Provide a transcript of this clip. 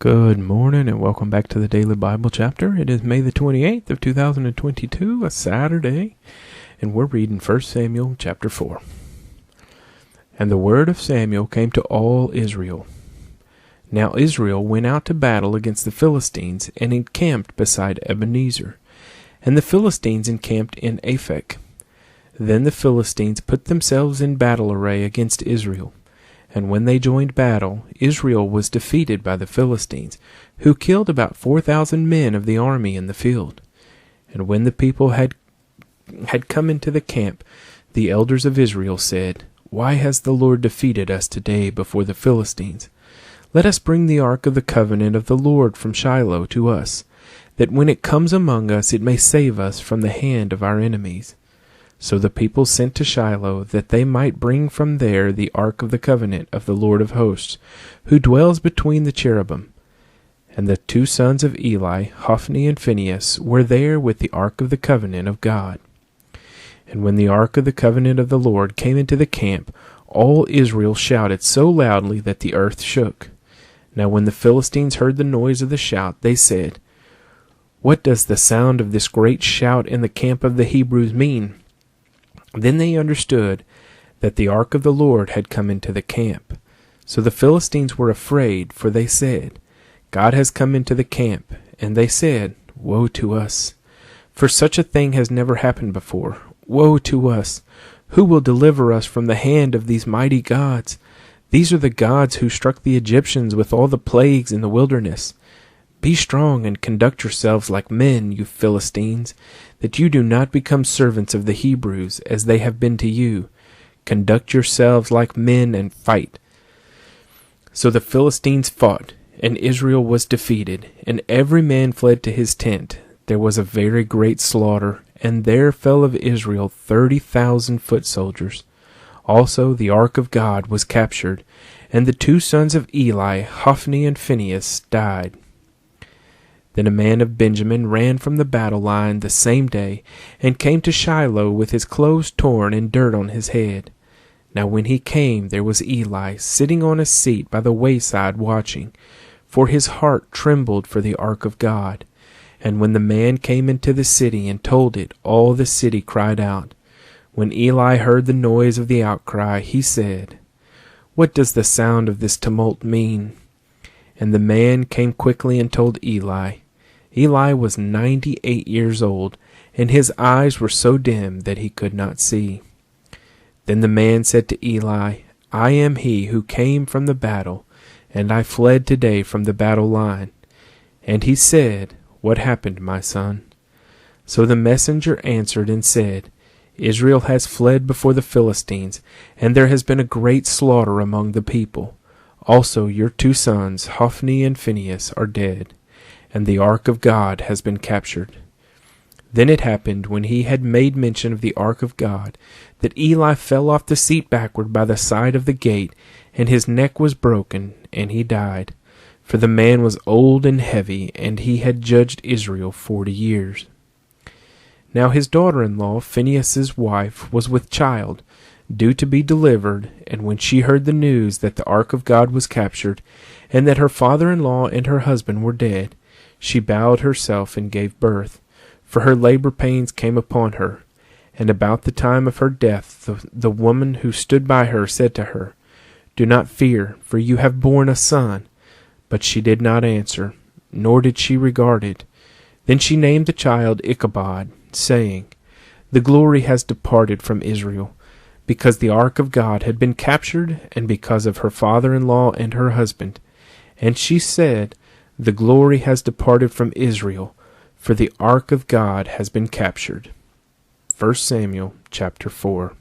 Good morning and welcome back to the Daily Bible Chapter. It is May the 28th of 2022, a Saturday, and we're reading 1 Samuel chapter 4. And the word of Samuel came to all Israel. Now Israel went out to battle against the Philistines and encamped beside Ebenezer, and the Philistines encamped in Aphek. Then the Philistines put themselves in battle array against Israel. And when they joined battle, Israel was defeated by the Philistines, who killed about 4,000 men of the army in the field. And when the people had come into the camp, the elders of Israel said, "Why has the Lord defeated us today before the Philistines? Let us bring the ark of the covenant of the Lord from Shiloh to us, that when it comes among us it may save us from the hand of our enemies." So the people sent to Shiloh, that they might bring from there the ark of the covenant of the Lord of hosts, who dwells between the cherubim. And the two sons of Eli, Hophni and Phinehas, were there with the ark of the covenant of God. And when the ark of the covenant of the Lord came into the camp, all Israel shouted so loudly that the earth shook. Now when the Philistines heard the noise of the shout, they said, "What does the sound of this great shout in the camp of the Hebrews mean?" Then they understood that the ark of the Lord had come into the camp. So the Philistines were afraid, for they said, "God has come into the camp." And they said, "Woe to us! For such a thing has never happened before. Woe to us! Who will deliver us from the hand of these mighty gods? These are the gods who struck the Egyptians with all the plagues in the wilderness. Be strong and conduct yourselves like men, you Philistines, that you do not become servants of the Hebrews, as they have been to you. Conduct yourselves like men and fight." So the Philistines fought, and Israel was defeated, and every man fled to his tent. There was a very great slaughter, and there fell of Israel 30,000 foot soldiers. Also the ark of God was captured, and the two sons of Eli, Hophni and Phinehas, died. Then a man of Benjamin ran from the battle line the same day, and came to Shiloh with his clothes torn and dirt on his head. Now when he came, there was Eli sitting on a seat by the wayside watching, for his heart trembled for the ark of God. And when the man came into the city and told it, all the city cried out. When Eli heard the noise of the outcry, he said, "What does the sound of this tumult mean?" And the man came quickly and told Eli. Eli was 98 years old, and his eyes were so dim that he could not see. Then the man said to Eli, "I am he who came from the battle, and I fled today from the battle line." And he said, "What happened, my son?" So the messenger answered and said, "Israel has fled before the Philistines, and there has been a great slaughter among the people. Also your two sons, Hophni and Phinehas, are dead, and the ark of God has been captured." Then it happened, when he had made mention of the ark of God, that Eli fell off the seat backward by the side of the gate, and his neck was broken, and he died. For the man was old and heavy, and he had judged Israel 40 years. Now his daughter-in-law, Phinehas's wife, was with child, due to be delivered, and when she heard the news that the ark of God was captured, and that her father-in-law and her husband were dead, she bowed herself and gave birth, for her labor pains came upon her. And about the time of her death, the woman who stood by her said to her, "Do not fear, for you have borne a son." But she did not answer, nor did she regard it. Then she named the child Ichabod, saying, "The glory has departed from Israel," because the ark of God had been captured, and because of her father-in-law and her husband. And she said, "The glory has departed from Israel, for the ark of God has been captured." 1 Samuel chapter 4.